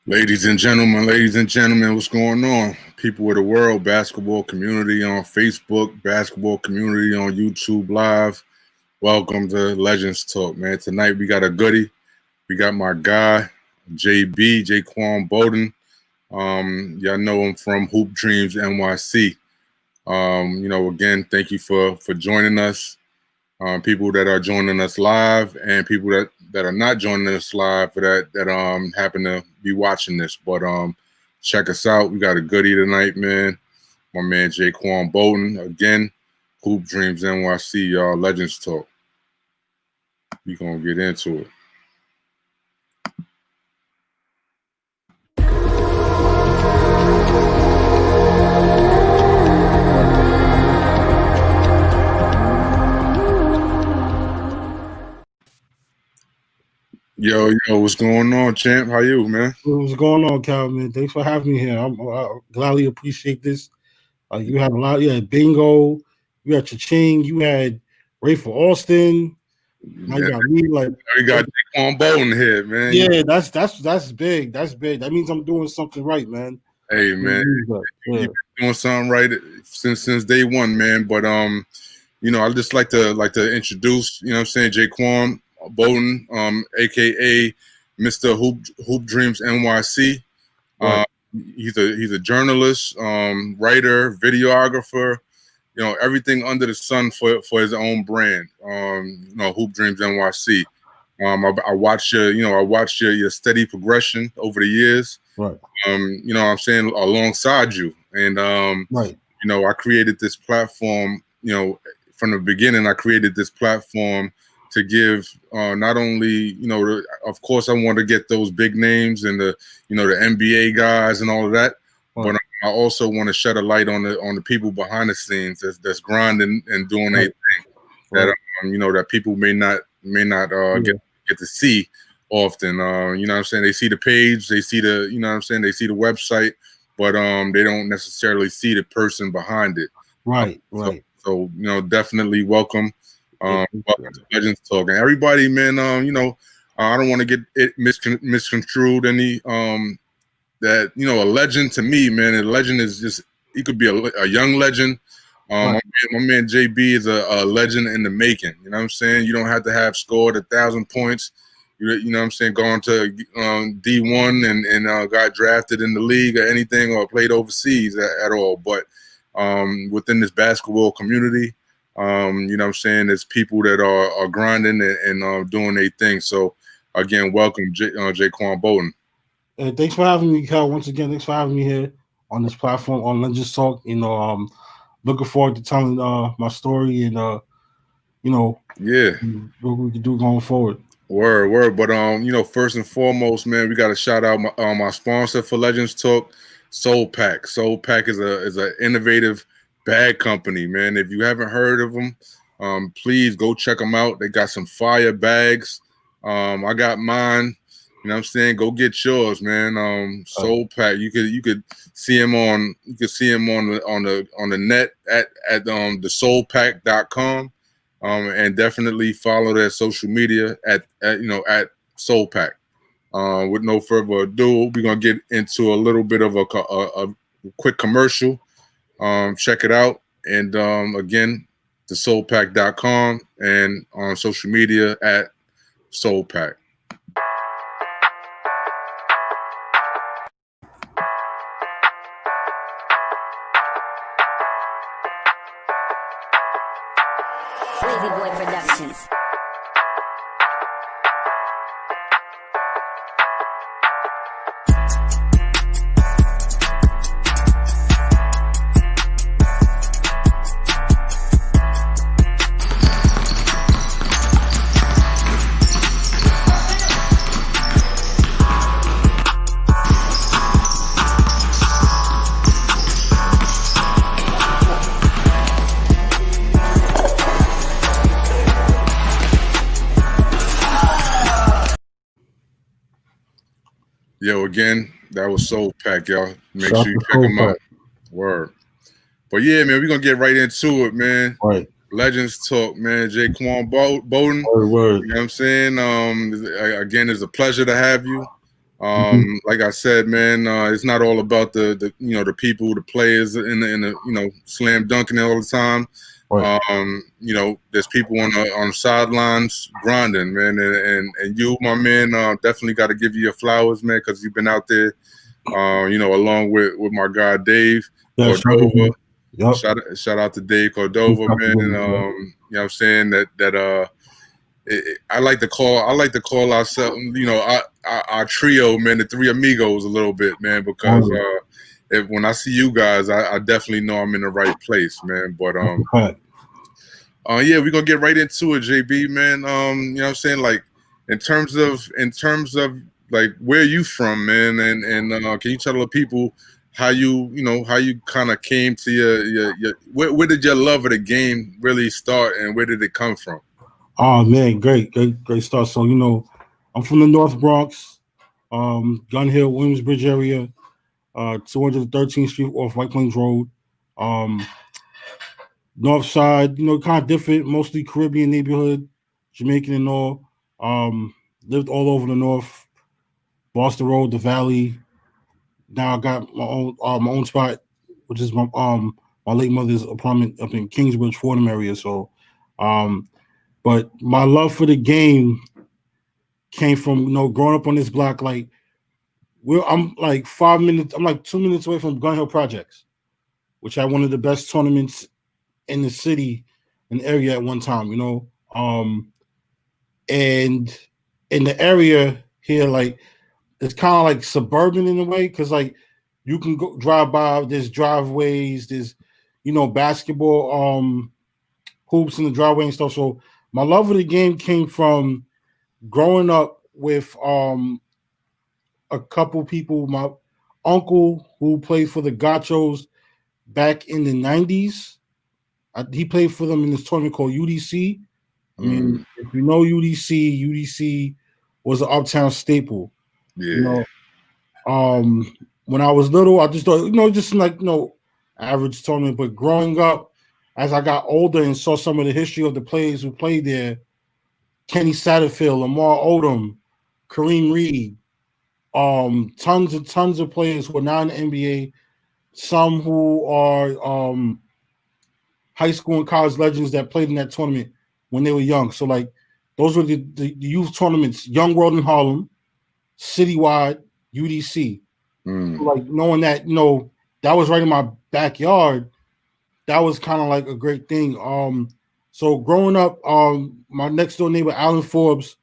Ladies and gentlemen, what's going on? People of the world, basketball community on Facebook, basketball community on YouTube Live. Welcome to Legends Talk, man. Tonight we got a goodie. We got my guy, Jaquam Bodden. Y'all know him from Hoop Dreams NYC. Again, thank you for joining us. People that are joining us live and people that are not joining us live for that happen to be watching this. But check us out. We got a goodie tonight, man. My man Jaquam Bodden. Again, Hoop Dreams NYC, y'all. Legends Talk. We gonna get into it. Yo, what's going on, champ? How you, man? What's going on, Cal, man? Thanks for having me here. I gladly appreciate this. You had a lot. You had Bingo. You had Cha-Ching. You had Ray for Austin. Now you got me. Like we got Jaquam Bodden here, man. Yeah, that's big. That's big. That means I'm doing something right, man. Hey, man, you've been doing something right since day one, man. But I just like to introduce, Jaquam Bodden, aka Mr. Hoop Dreams NYC. Right. He's a journalist, writer, videographer, everything under the sun for his own brand. Hoop Dreams NYC. I watched your steady progression over the years. Right. I'm saying alongside you, and right. I created this platform. From the beginning, I created this platform to give not only, of course, I want to get those big names and the NBA guys and all of that, right. but I also want to shed a light on the people behind the scenes that's grinding and doing right. a thing that that people may not get to see often. What I'm saying? They see the page, they see the they see the website, but they don't necessarily see the person behind it. Right. So definitely welcome. Welcome to Legends Talk, and everybody, man. I don't want to get it misconstrued. Any that a legend to me, man. A legend is just, he could be a young legend. Right. My man JB is a legend in the making. You know what I'm saying? You don't have to have scored 1,000 points. You know what I'm saying? Gone to D1 and got drafted in the league or anything, or played overseas at all. But within this basketball community, you know what I'm saying, there's people that are grinding and doing their thing. So again, welcome, Jaquam Bodden. Thanks for having me, Cal. Once again, thanks for having me here on this platform on Legends Talk. Looking forward to telling my story and yeah, what we can do going forward. Word. But first and foremost, man, we got to shout out my sponsor for Legends Talk, Soul Pack. Soul Pack is an innovative bag company, man. If you haven't heard of them, please go check them out. They got some fire bags. I got mine. You know what I'm saying? Go get yours, man. Soul Pack. You could see him on the net at thesoulpack.com. And definitely follow their social media at Soul Pack. With no further ado, we're gonna get into a little bit of a quick commercial. Check it out, and again, thesoulpack.com and on social media at Soul Pack. Wavy Boy Productions. Yo, again, that was Soul Pack, y'all. Make sure you check them out. Word. But yeah, man, we're gonna get right into it, man. Right. Legends Talk, man. Jaquam Bodden. Word. You know what I'm saying? Again, it's a pleasure to have you. Like I said, man, it's not all about the the people, the players in the slam dunking all the time. Right. There's people on the sidelines grinding, man, and you, my man, definitely got to give you your flowers, man, because you've been out there, along with my guy Dave Cordova. Yep. Shout out to Dave Cordova, man. And, what I'm saying that I like to call ourselves, our trio, man, the three amigos a little bit, man, because when I see you guys, I definitely know I'm in the right place, man. But yeah, we're gonna get right into it, JB, man. You know what I'm saying? Like in terms of like where you from, man, and can you tell the people how you kind of came to your where did your love of the game really start, and where did it come from? Oh man, great start. So I'm from the North Bronx, Gun Hill, Williamsbridge area, 213th Street off White Plains Road. North side, kind of different, mostly Caribbean neighborhood, Jamaican and all. Lived all over the North, Boston Road, the Valley. Now I got my own spot, which is my late mother's apartment up in Kingsbridge, Fordham area. So, but my love for the game came from growing up on this block. Like I'm like 5 minutes, I'm like 2 minutes away from Gun Hill Projects, which had one of the best tournaments in the city and area at one time. And in the area here, like it's kind of like suburban in a way, because like you can go drive by. There's driveways. There's basketball hoops in the driveway and stuff. So my love of the game came from growing up with a couple people. My uncle, who played for the Gauchos back in the 90s, he played for them in this tournament called UDC. I mean, if you know UDC was an uptown staple. Yeah. When I was little, I just thought, just like average tournament. But growing up, as I got older and saw some of the history of the players who played there, Kenny Satterfield, Lamar Odom, Kareem Reed, tons of players who are now in the NBA, some who are high school and college legends that played in that tournament when they were young. So like those were the youth tournaments, Young World in Harlem, Citywide, UDC. So like knowing that, that was right in my backyard, that was kind of like a great thing. So growing up, my next door neighbor, Alan Forbes,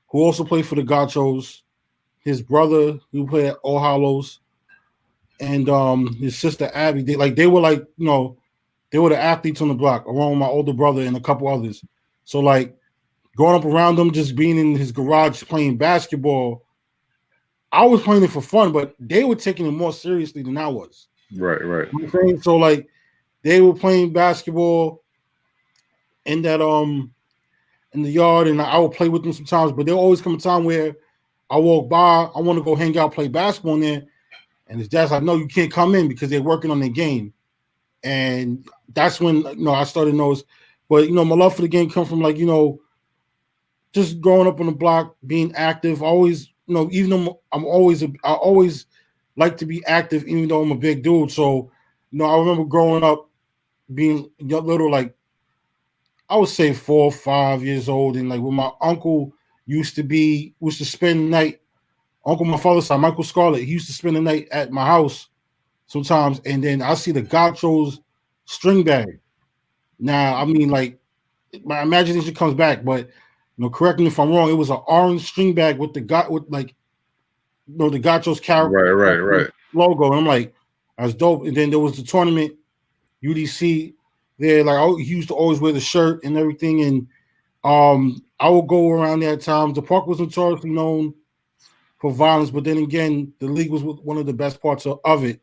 who also played for the Gauchos, his brother, who played at All Hallows, and his sister Abby, they were they were the athletes on the block, along with my older brother and a couple others. So like growing up around them, just being in his garage playing basketball, I was playing it for fun, but they were taking it more seriously than I was. Right. You know what I'm saying? So like they were playing basketball in that in the yard, and I would play with them sometimes, but there always come a time where I walk by, I want to go hang out, play basketball in there, and his dad's like, no, you can't come in because they're working on their game. And that's when I started notice. But my love for the game comes from like just growing up on the block, being active. Always even though I always like to be active, even though I'm a big dude. So I remember growing up being little, like I would say 4 or 5 years old, and like when my uncle used to spend the night. Uncle, my father's side, Michael Scarlett, he used to spend the night at my house sometimes, and then I see the Gauchos string bag. Now, I mean, like my imagination comes back, but correct me if I'm wrong. It was an orange string bag with the Gauchos character, Right. logo, and I'm like, that's dope. And then there was the tournament, UDC. There, like he used to always wear the shirt and everything, and I would go around that time. The park was notoriously known for violence, but then again, the league was one of the best parts of it.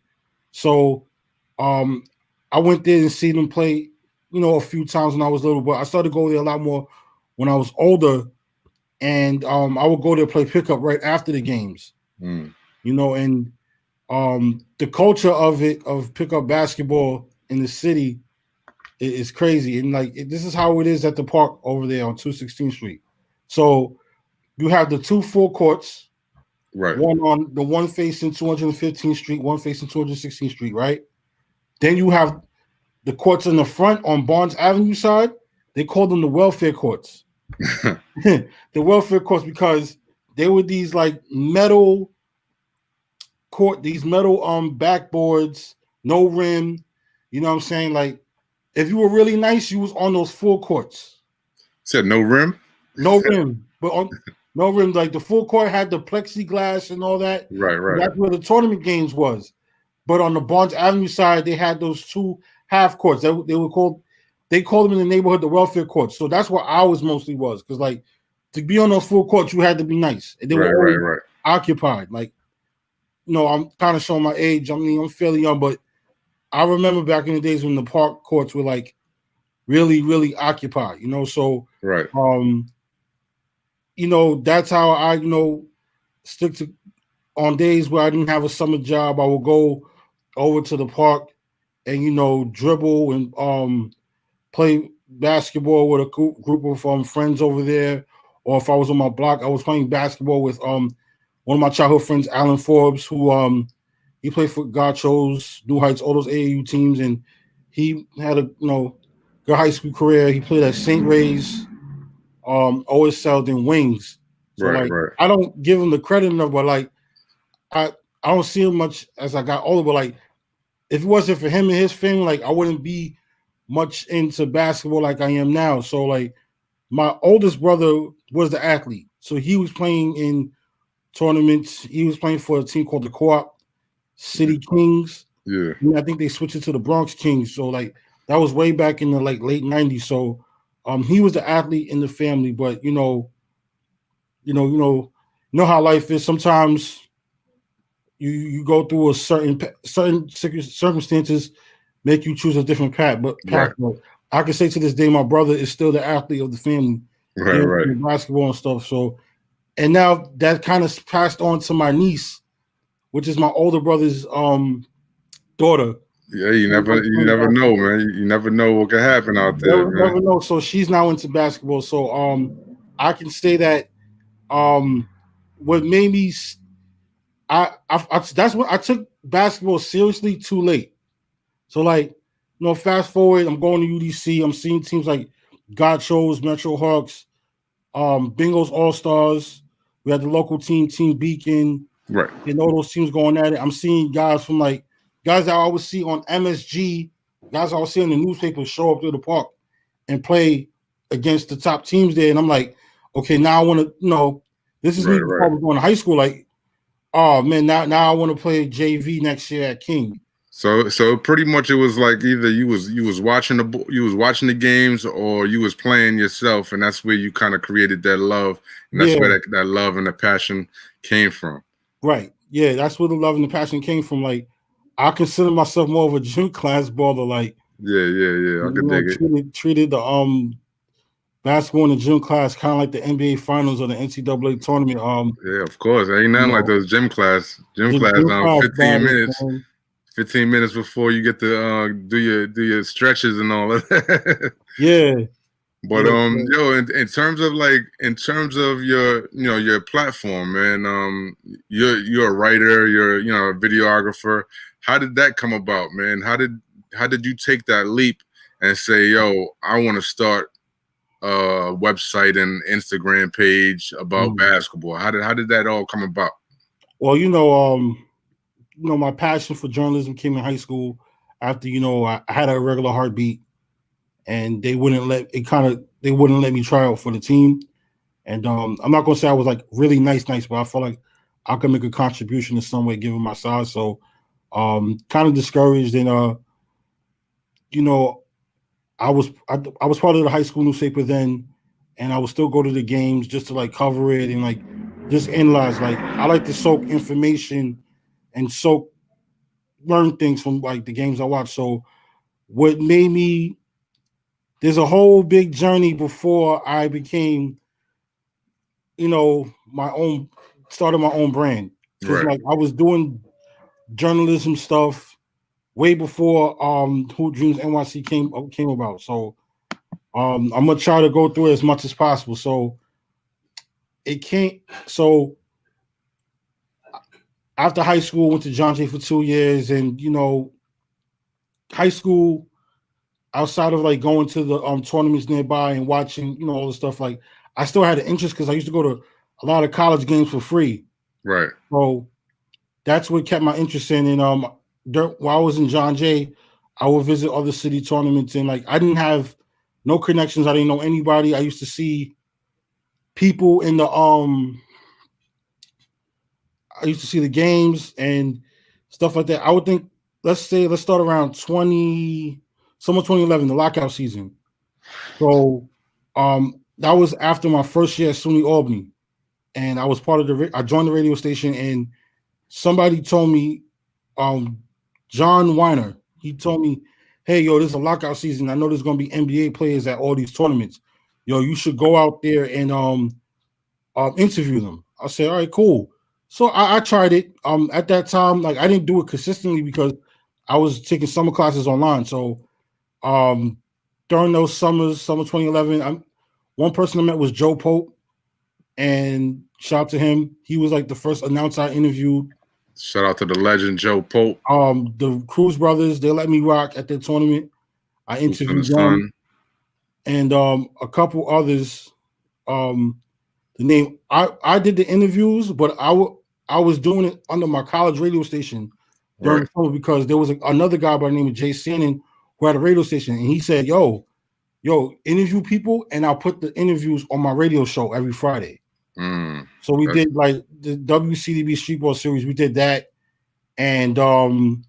So I went there and see them play, a few times when I was little, but I started going there a lot more when I was older, and I would go there play pickup right after the games. And the culture of pickup basketball in the city is crazy, and like this is how it is at the park over there on 216th Street. So you have the 2 full courts. Right. one facing 215th Street, one facing 216th Street, right? Then you have the courts in the front on Barnes Avenue side. They called them the welfare courts. The welfare courts because they were these like metal backboards, no rim. You know what I'm saying? Like if you were really nice, you was on those full courts. Said no rim? No rim, but on no rim. Like the full court had the plexiglass and all that. Right, right. That's where the tournament games was. But on the Barnes Avenue side, they had those two half courts. They called them in the neighborhood the welfare courts. So that's what ours mostly was. Because like to be on those full courts, you had to be nice. And they were always occupied. Like, I'm kind of showing my age. I mean, I'm fairly young, but I remember back in the days when the park courts were like really, really occupied, So right. That's how I, stick to on days where I didn't have a summer job, I would go over to the park and dribble and play basketball with a group of friends over there. Or if I was on my block, I was playing basketball with one of my childhood friends, Alan Forbes, who he played for Gauchos, New Heights, all those AAU teams, and he had a good high school career. He played at St. Ray's, OSL, then Wings. So right. I don't give him the credit enough, but like I don't see him much as I got older. But like if it wasn't for him and his family, like I wouldn't be much into basketball like I am now. So like my oldest brother was the athlete. So he was playing in tournaments. He was playing for a team called the Co-op City Kings. Yeah. And I think they switched it to the Bronx Kings. So like that was way back in the like late 90s. So he was the athlete in the family, but you know how life is. Sometimes you go through a certain circumstances make you choose a different path. But I can say to this day, my brother is still the athlete of the family, right. Basketball and stuff. So, and now that kind of passed on to my niece, which is my older brother's daughter. Yeah, you never know, man. You never know what can happen out there, man. Never know. So she's now into basketball. So I can say that what made me that's what I took basketball seriously too late. So like, fast forward, I'm going to UDC. I'm seeing teams like Gauchos, Metro Hawks, Bingos All Stars. We had the local team, Team Beacon, right? And all those teams going at it. I'm seeing guys that I always see on MSG, guys I always see in the newspaper show up to the park and play against the top teams there. And I'm like, okay, now I want to, this is me before I was going to high school. Like, oh man, now I want to play JV next year at King. So pretty much it was like either you was watching the games or you was playing yourself, and that's where you kind of created that love, and that's where that love and the passion came from. Right. Yeah, that's where the love and the passion came from. Like, I consider myself more of a gym class baller. Like, yeah, I could dig it. Treated the basketball in the gym class kind of like the NBA Finals or the NCAA tournament. Yeah, of course. Ain't nothing like those gym class. 15 minutes. 15 minutes before you get to do your stretches and all of that. Yeah. But yo, in terms of your platform, man, you're a writer, you're a videographer. How did that come about, man? How did you take that leap and say, yo, I want to start a website and Instagram page about basketball? How did that all come about? Well, my passion for journalism came in high school after, I had a regular heartbeat and they wouldn't let me try out for the team. And I'm not going to say I was like really nice, but I felt like I could make a contribution in some way given my size. So kind of discouraged. And, I was part of the high school newspaper then, and I would still go to the games just to like cover it and like just analyze. Like I like to soak information and learn things from like the games I watch. So what made me, there's a whole big journey before I became, started my own brand. Because like I was doing journalism stuff way before Hoop Dreams NYC came about. So I'm gonna try to go through it as much as possible. So after high school, went to John Jay for 2 years, and high school, outside of like going to the tournaments nearby and watching, all the stuff, like I still had an interest because I used to go to a lot of college games for free. Right. So that's what kept my interest in. And while I was in John Jay, I would visit other city tournaments, and like I didn't have no connections. I didn't know anybody. I used to see people in the I used to see the games and stuff like that. I would think, let's start around 2011, the lockout season. So that was after my first year at SUNY Albany. And I was part of I joined the radio station, and somebody told me, John Weiner, he told me, hey, yo, this is a lockout season. I know there's going to be NBA players at all these tournaments. Yo, you should go out there and interview them. I said, all right, cool. So I tried it. At that time, like I didn't do it consistently because I was taking summer classes online. So during those summer 2011, one person I met was Joe Pope, and shout out to him. He was like the first announcer I interviewed. Shout out to the legend Joe Pope. The Cruz brothers, they let me rock at their tournament. I interviewed them, and a couple others. The name I did the interviews, but I was doing it under my college radio station during the summer because there was another guy by the name of Jay Sannon who had a radio station, and he said, yo, interview people, and I'll put the interviews on my radio show every Friday. So we did like the WCDB Streetball Series. We did that, and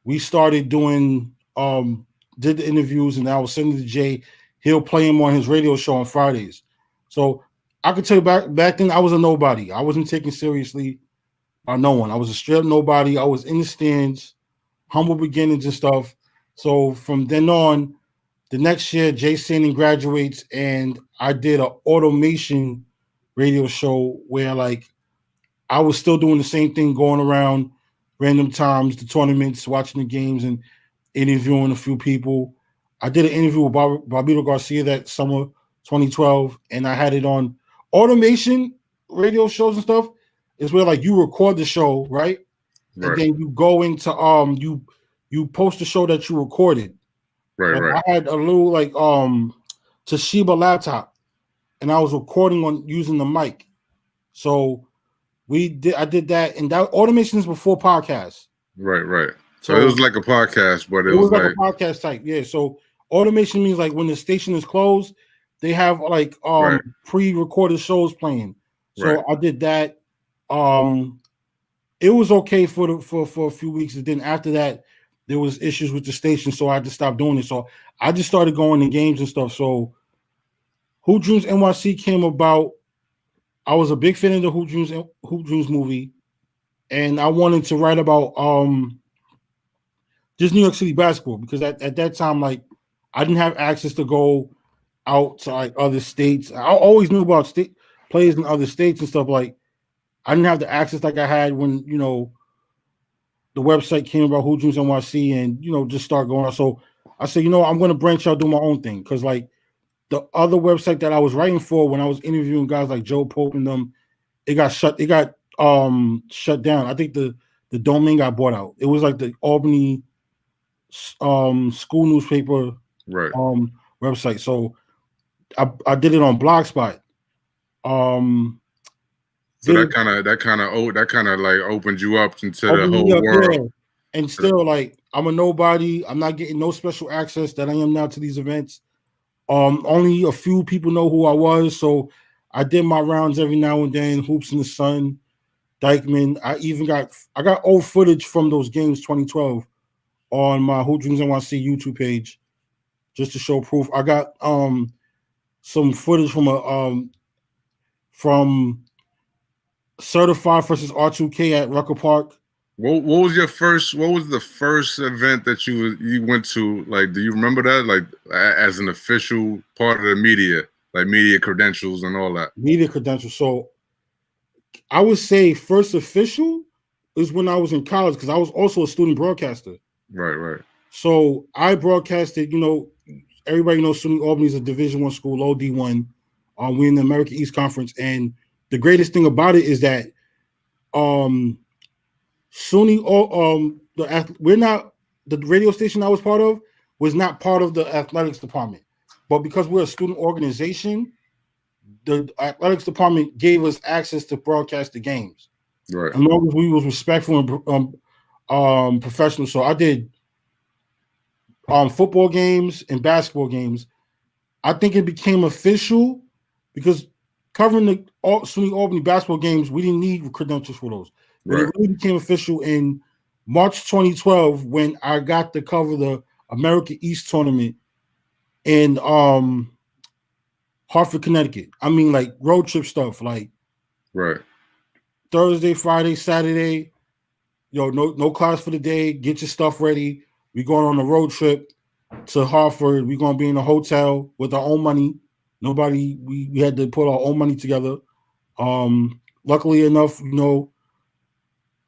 we started doing did the interviews, and I was sending to Jay. He'll play him on his radio show on Fridays. So I could tell you back then I was a nobody. I wasn't taken seriously by no one. I was a straight up nobody. I was in the stands, humble beginnings and stuff. So from then on, the next year, Jay Sannon graduates, and I did an automation radio show where like I was still doing the same thing, going around random times, the tournaments, watching the games, and interviewing a few people. I did an interview with Barbito Garcia that summer 2012, and I had it on automation radio shows and stuff. Is where like you record the show, right? And then you go into you post the show that you recorded. I had a little like Toshiba laptop, and I was recording on using the mic. So I did that, and that automation is before podcasts. Right. So it was like a podcast, but it was like a podcast type. Yeah. So automation means like when the station is closed, they have like pre-recorded shows playing. So I did that. It was okay for a few weeks, and then after that, there was issues with the station, so I had to stop doing it. So I just started going to games and stuff. So Hoop Dreams NYC came about. I was a big fan of the Hoop Dreams movie, and I wanted to write about just New York City basketball because at that time, like I didn't have access to go out to like other states. I always knew about state players in other states and stuff. Like I didn't have the access like I had when the website came about Hoop Dreams NYC, and just start going on. So I said, I'm going to branch out, do my own thing, because like the other website that I was writing for when I was interviewing guys like Joe Pope and them, it got shut down. I think the domain got bought out. It was like the Albany school newspaper website. So I did it on Blogspot. So that kind of like opened you up into the whole world. Yeah. And still, like I'm a nobody. I'm not getting no special access that I am now to these events. Only a few people know who I was, so I did my rounds every now and then. Hoops in the Sun, Dykeman. I got old footage from those games 2012 on my Hoop Dreams NYC YouTube page, just to show proof. I got some footage from Certified versus R2K at Rucker Park. What was the first event that you went to? Like, do you remember that? Like, as an official part of the media, like media credentials and all that. Media credentials. So, I would say first official is when I was in college because I was also a student broadcaster. Right. So I broadcasted. Everybody knows SUNY Albany is a Division I school, low D1. We're in the American East Conference, and the greatest thing about it is that SUNY we're not the radio station I was part of was not part of the athletics department, but because we're a student organization, the athletics department gave us access to broadcast the games, Right. as long as we was respectful and professional. So I did football games and basketball games. I think it became official because covering the SUNY Albany basketball games, we didn't need credentials for those. But Right. it really became official in March 2012 when I got to cover the America East tournament in Hartford, Connecticut. I mean, like road trip stuff, like Right. Thursday, Friday, Saturday. No class for the day. Get your stuff ready. We're going on a road trip to Hartford. We're gonna be in a hotel with our own money. Nobody. We had to put our own money together. Luckily enough,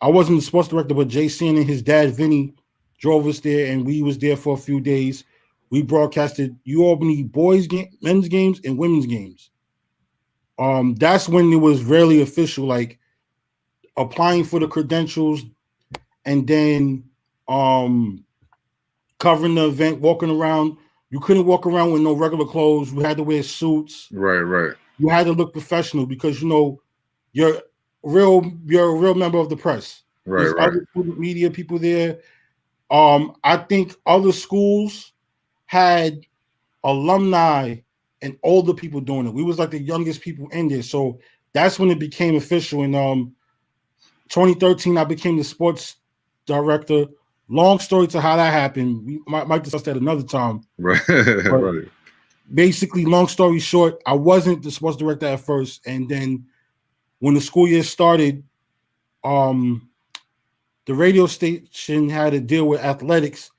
I wasn't the sports director, but Jason and his dad Vinny drove us there, and we was there for a few days. We broadcasted UAlbany men's games, and women's games. That's when it was really official, like applying for the credentials, and then covering the event, walking around. You couldn't walk around with no regular clothes. You had to wear suits. Right. Right. You had to look professional because you're a real member of the press. Right. There's Right. other media people there. I think other schools had alumni and older people doing it. We was like the youngest people in there. So that's when it became official. In 2013, I became the sports director. Long story to how that happened. We might discuss that another time. Right. But Right. basically, long story short, I wasn't the sports director at first. And then when the school year started, the radio station had to deal with athletics,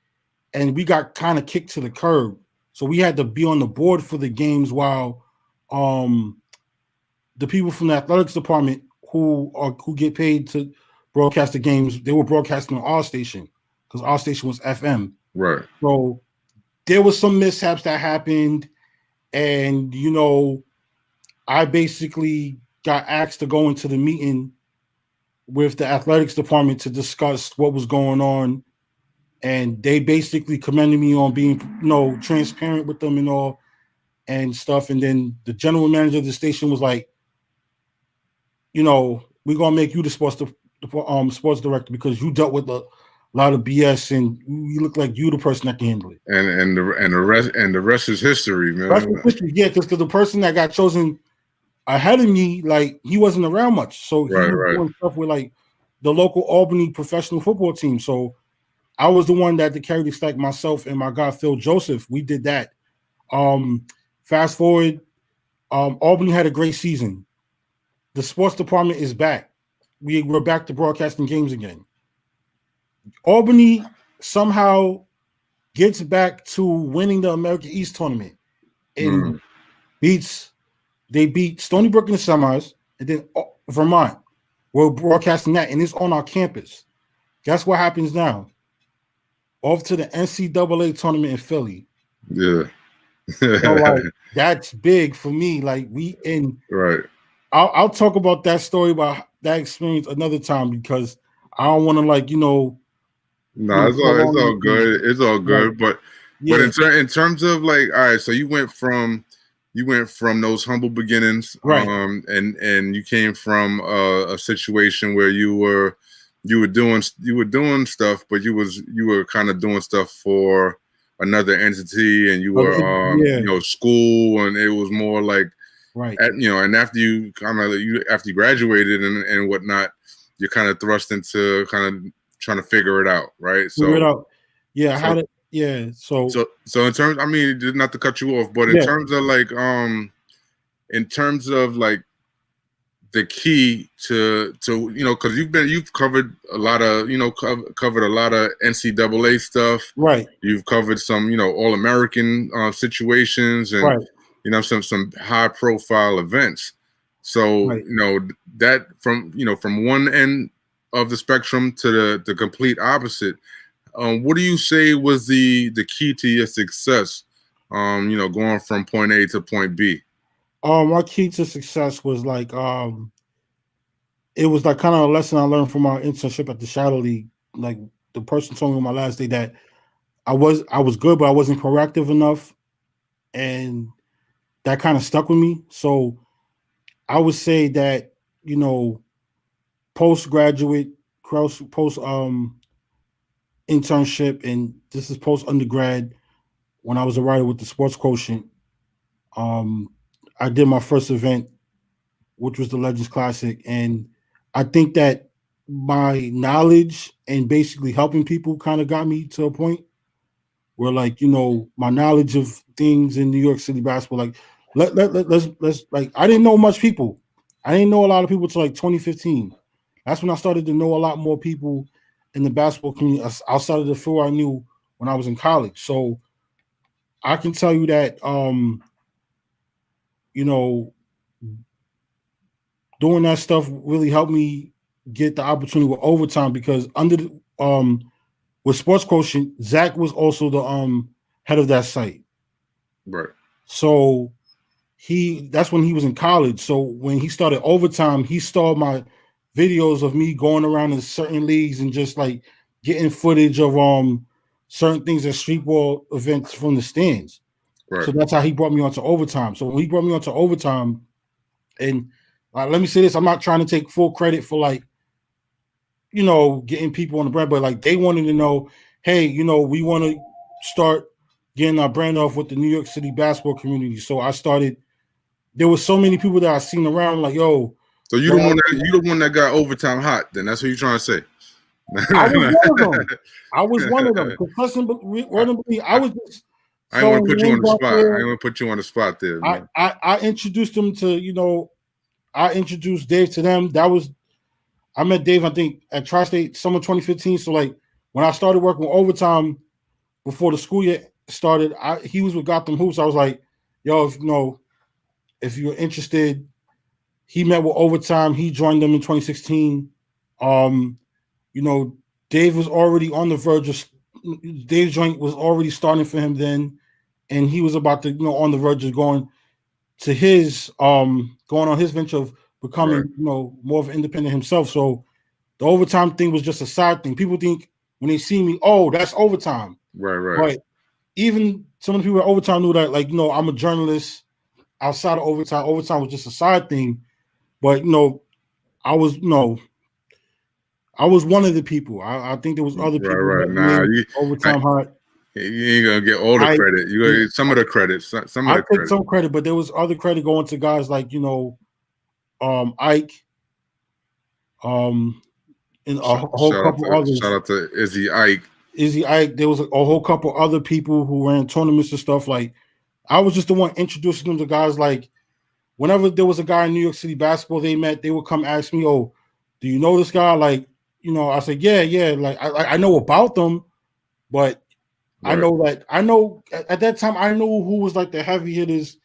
and we got kind of kicked to the curb. So we had to be on the board for the games while the people from the athletics department who get paid to broadcast the games, they were broadcasting on our station because our station was FM. Right. So there was some mishaps that happened, and I basically got asked to go into the meeting with the athletics department to discuss what was going on, and they basically commended me on being transparent with them and all and stuff. And then the general manager of the station was like, we're gonna make you the sports director because you dealt with a lot of BS and you look like you the person that can handle it. And the rest is history, man. That's the history, yeah, because the person that got chosen ahead of me, like he wasn't around much, so he was doing stuff with like the local Albany professional football team. So I was the one that carried the stack. Myself and my guy Phil Joseph, we did that. Fast forward, Albany had a great season. The sports department is back. We're back to broadcasting games again. Albany somehow gets back to winning the America East tournament and they beat Stony Brook in the semis, and then Vermont. We're broadcasting that, and it's on our campus. Guess what happens now? Off to the NCAA tournament in Philly. Yeah. So, like, that's big for me. Like right. I'll talk about that story about that experience another time because I don't want to No, it's all good. It's all good. But in terms of like, all right, so you went from those humble beginnings, right? And you came from a situation where you were doing stuff, but you were kind of doing stuff for another entity, and you were school, and it was more like and after you after you graduated and whatnot, you're kind of thrust into kind of trying to figure it out, right? So figure it out. Yeah, how to So in terms, I mean, not to cut you off, but in terms of like the key to because you've covered a lot of covered a lot of NCAA stuff, right? You've covered some All-American situations and some high profile events. So that from one end of the spectrum to the complete opposite. What do you say was the key to your success? Going from point A to point B. My key to success was like it was like kind of a lesson I learned from our internship at the Shadow League. Like the person told me on my last day that I was good, but I wasn't proactive enough, and that kind of stuck with me. So I would say that postgraduate, post internship, and this is post undergrad when I was a writer with the Sports Quotient. Um, I did my first event, which was the Legends Classic, and I think that my knowledge and basically helping people kind of got me to a point where, like, my knowledge of things in New York City basketball, like let's like, I didn't know much people. I didn't know a lot of people till like 2015. That's when I started to know a lot more people in the basketball community outside of the few I knew when I was in college. So I can tell you that you know, doing that stuff really helped me get the opportunity with overtime, because under the, with Sports Quotient, Zach was also the head of that site. Right. So that's when he was in college. So when he started overtime, he saw my videos of me going around in certain leagues and just like getting footage of certain things at streetball events from the stands. Right. So that's how he brought me onto overtime. So when he brought me onto overtime, and let me say this, I'm not trying to take full credit for like, getting people on the brand, but like they wanted to know, hey, we want to start getting our brand off with the New York City basketball community. So I started. There were so many people that I seen around, like, yo. So you the one that got overtime hot. Then that's what you're trying to say. I was one of them. I was one of them. I was just. I didn't want to put you on the spot. I didn't want to put you on the spot there, man. I introduced them to, I introduced Dave to them. I met Dave, I think, at Tri-State summer 2015. So like when I started working with overtime before the school year started, he was with Gotham Hoops. I was like, yo, if you're interested, he met with overtime. He joined them in 2016. Dave was already on the verge of Dave's joint was already starting for him then, and he was about to, on the verge of going to his going on his venture of becoming, more of an independent himself. So the overtime thing was just a side thing. People think when they see me, oh, that's overtime. Right. But even some of the people at overtime knew that, like, I'm a journalist outside of overtime. Overtime was just a side thing. But I was one of the people. I think there was other people. Right. Nah, overtime hot. You ain't gonna get all the credit. You gonna get some of the credit. I took some credit, but there was other credit going to guys like Ike, and a whole couple others. Shout out to Izzy Ike. There was a whole couple other people who ran tournaments and stuff. Like, I was just the one introducing them to guys. Like, whenever there was a guy in New York City basketball they met, they would come ask me, "Oh, do you know this guy?" Like, I said, "Yeah." Like, I know about them, but right. I know at that time I know who was like the heavy hitters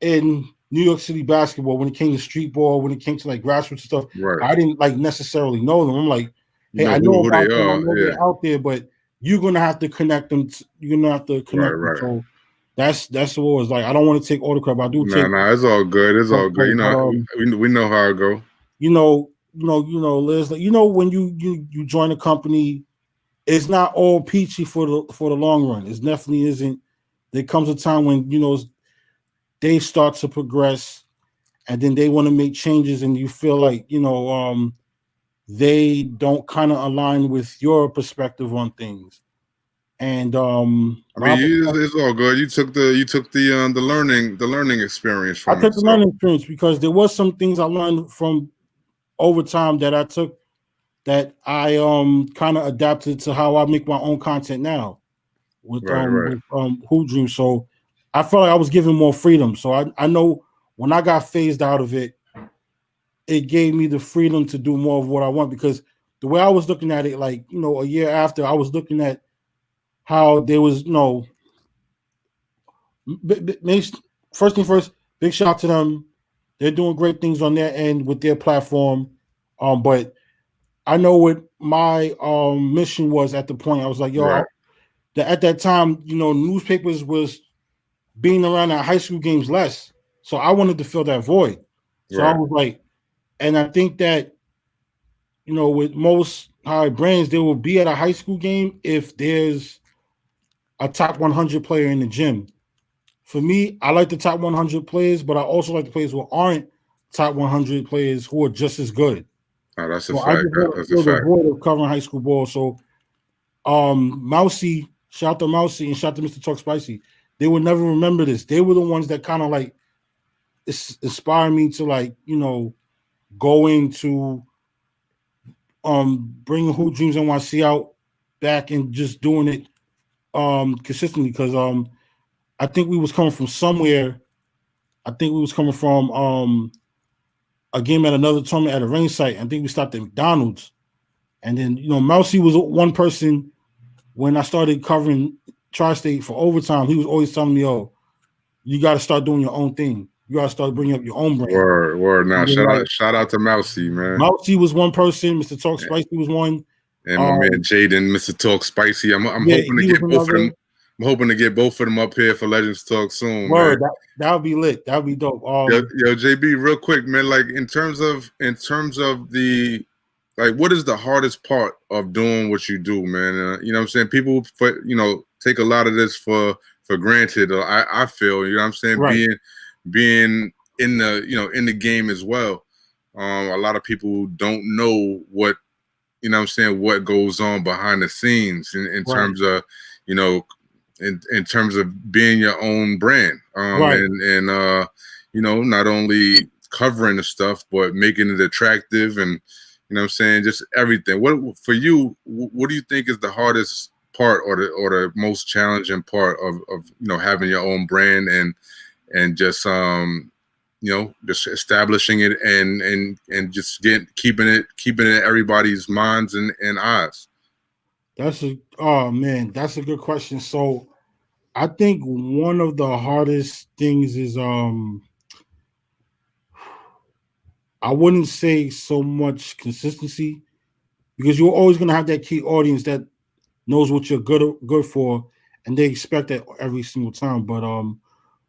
in New York City basketball when it came to street ball, when it came to like grassroots stuff. Right. I didn't like necessarily know them. I'm like, hey, I know about them. I know they're out there, but you're gonna have to connect them. You're gonna have to connect them. So that's what it was like. I don't want to take all the credit. I do take. Nah, it's all good. It's all good. We know how it go. Liz. When you join a company, it's not all peachy for the long run. It definitely isn't. There comes a time when they start to progress, and then they want to make changes, and you feel like they don't kind of align with your perspective on things. And it's all good. You took the learning experience from I took the learning experience because there was some things I learned from overtime that I took that I kind of adapted to how I make my own content now with Hoop Dream. So I felt like I was given more freedom. So I know when I got phased out of it, it gave me the freedom to do more of what I want, because the way I was looking at it, like, a year after, I was looking at how there was first thing first, big shout out to them. They're doing great things on their end with their platform. But I know what my mission was at the point. I was like, at that time, newspapers was being around at high school games less. So I wanted to fill that void. So I was like, And I think that, with most high brands, they will be at a high school game if there's a top 100 player in the gym. For me, I like the top 100 players, but I also like the players who aren't top 100 players who are just as good. Oh, that's a So I fact. just want to That's a fill the fact. void of covering high school ball. So, Mousy, shout to Mousy and shout to Mr. Talk Spicy. They would never remember this. They were the ones that kind of like inspire me to like, go into bringing Hoop Dreams NYC out back and just doing it consistently because I think we was coming from somewhere. I think we was coming from a game at another tournament at a rain site. I think we stopped at McDonald's. And then, Mousy was one person when I started covering Tri-State for overtime. He was always telling me, "Oh, you got to start doing your own thing. You got to start bringing up your own brand." Word. Now, And then, shout out to Mousy, man. Mousy was one person. Mr. Talk Spicy was one. And my man Jaden, Mr. Talk Spicy. I'm hoping to get both of them. I'm hoping to get both of them up here for Legends Talk soon. Word, man. that would be lit. That would be dope. Yo, JB, real quick, man. Like in terms of the, like, what is the hardest part of doing what you do, man? You know what I'm saying? People, take a lot of this for granted. Or I feel, you know what I'm saying? Right. Being in the, in the game as well. A lot of people don't know what, you know what I'm saying, what goes on behind the scenes in terms of, in terms of being your own brand. Right. And not only covering the stuff, but making it attractive and, you know what I'm saying, just everything. What for you, what do you think is the hardest part or the most challenging part of having your own brand and just just establishing it and just keeping it in everybody's minds and eyes? That's a good question. So I think one of the hardest things is I wouldn't say so much consistency because you're always gonna have that key audience that knows what you're good for and they expect that every single time. But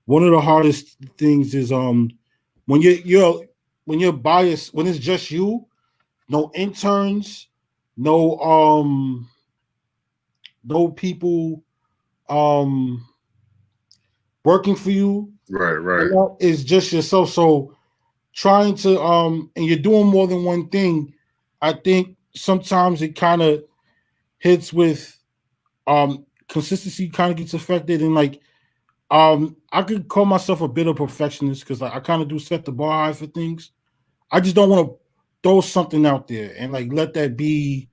one of the hardest things is when you're biased, when it's just you, no interns, no people working for you. Right. It's just yourself. So trying to and you're doing more than one thing, I think sometimes it kind of hits with consistency kind of gets affected and like I could call myself a bit of perfectionist because I kind of do set the bar high for things. I just don't want to throw something out there and like let that be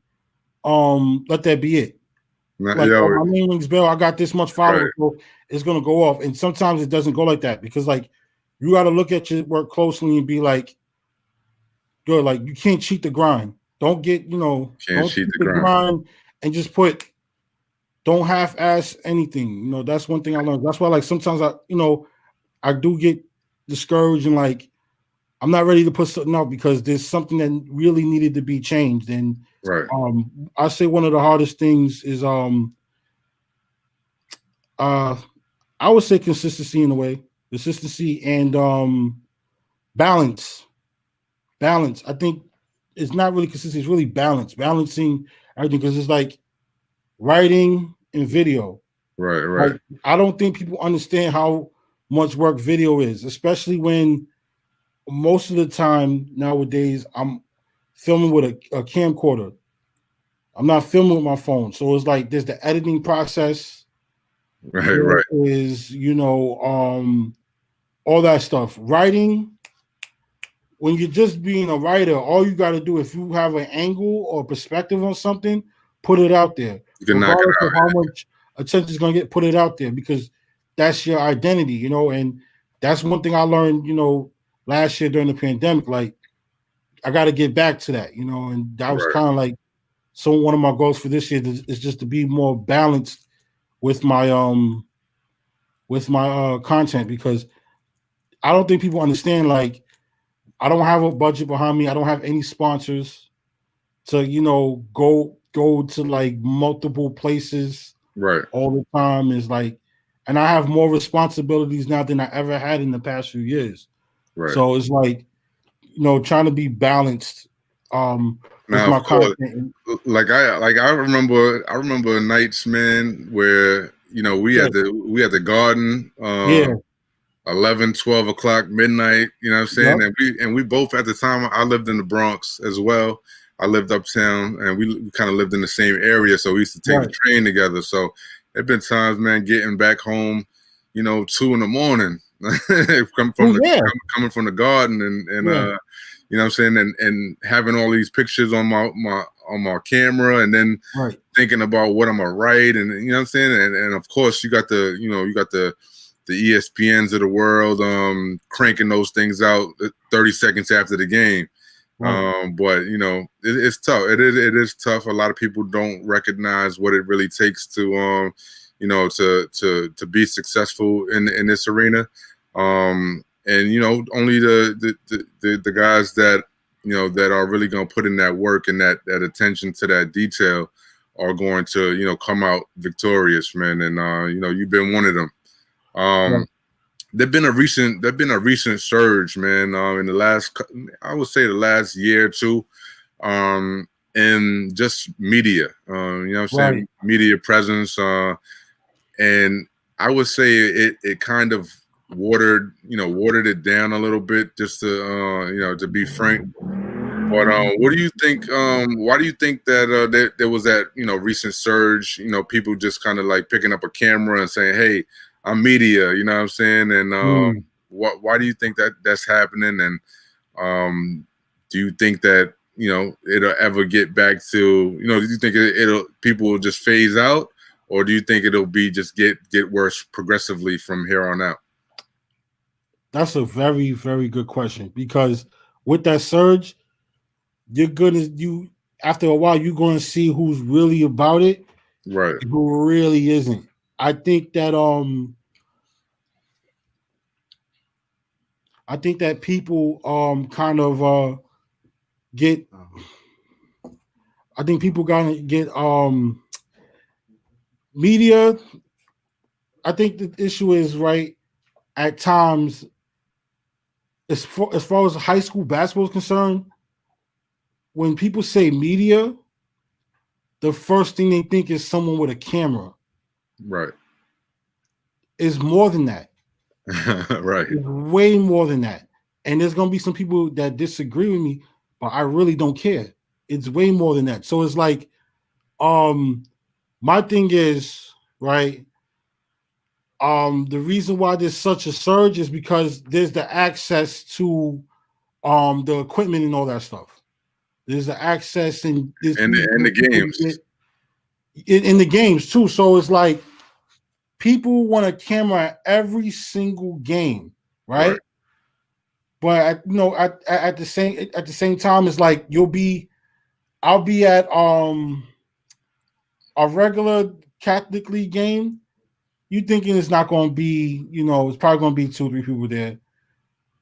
it. Like my name rings bell, I got this much followers, so it's gonna go off. And sometimes it doesn't go like that because like you gotta look at your work closely and be like, good, like you can't cheat the grind. Don't get, don't cheat the grind and just don't half-ass anything. That's one thing I learned. That's why like sometimes I do get discouraged and like I'm not ready to put something out because there's something that really needed to be changed. And I say one of the hardest things is I would say consistency in a way. Consistency and balance. Balance. I think it's not really consistency, it's really balance. Balancing everything because it's like writing and video. Right. Like, I don't think people understand how much work video is, especially when most of the time nowadays I'm filming with a camcorder. I'm not filming with my phone. So it's like there's the editing process. Right. Is, all that stuff. Writing, when you're just being a writer, all you got to do, if you have an angle or perspective on something, put it out there. You can knock it out. How much attention is going to get, put it out there because that's your identity, and that's one thing I learned, last year during the pandemic. Like, I got to get back to that, and that was kind of like, so one of my goals for this year is just to be more balanced with my content because I don't think people understand, like, I don't have a budget behind me. I don't have any sponsors to, go to like multiple places all the time. Is like, and I have more responsibilities now than I ever had in the past few years. So it's like, trying to be balanced with Now, my of course, content. I remember nights, man, where we Yeah, had the garden, yeah, 11, 12 o'clock, midnight. You know what I'm saying? yep, And we both at the time, I lived in the Bronx as well. I lived uptown, and we kind of lived in the same area, so we used to take the right. train together. So there've been times, man, getting back home, 2 in the morning, Oh yeah, coming from the garden, and yeah, you know what I'm saying, and having all these pictures on my camera, and then right. thinking about what I'm gonna write, and you know what I'm saying, and of course you got the ESPNs of the world cranking those things out 30 seconds after the game. Right. But it's tough. It is tough. A lot of people don't recognize what it really takes to to be successful in this arena. And only the guys that that are really going to put in that work and that attention to that detail are going to come out victorious, man. And you've been one of them. Right. There've been a recent surge, man, in the last, I would say, the last year or two, in just media. You know what I'm saying? Right. Media presence, and I would say it kind of watered it down a little bit, just to be frank. But what do you think? Why do you think that there was that recent surge? People just kind of like picking up a camera and saying, "Hey, I'm media." You know what I'm saying? And Mm. why do you think that that's happening? And do you think that it'll ever get back to do you think it'll people will just phase out, or do you think it'll be just get worse progressively from here on out? That's a very, very good question because with that surge, you after a while you're gonna see who's really about it Right. and who really isn't. I think that people kind of get I think people gotta get media. I think the issue is right at times as far as high school basketball is concerned, when people say media, the first thing they think is someone with a camera. Right. It's more than that. Right. It's way more than that. And there's gonna be some people that disagree with me, but I really don't care. It's way more than that. So it's like, my thing is, right, the reason why there's such a surge is because there's the access to the equipment and all that stuff. There's the access and there's And the games. in the games too. So it's like people want a camera at every single game, right? Right. But at the same time, it's like I'll be at a regular Catholic League game. You thinking it's not going to be, it's probably going to be 2 or 3 people there.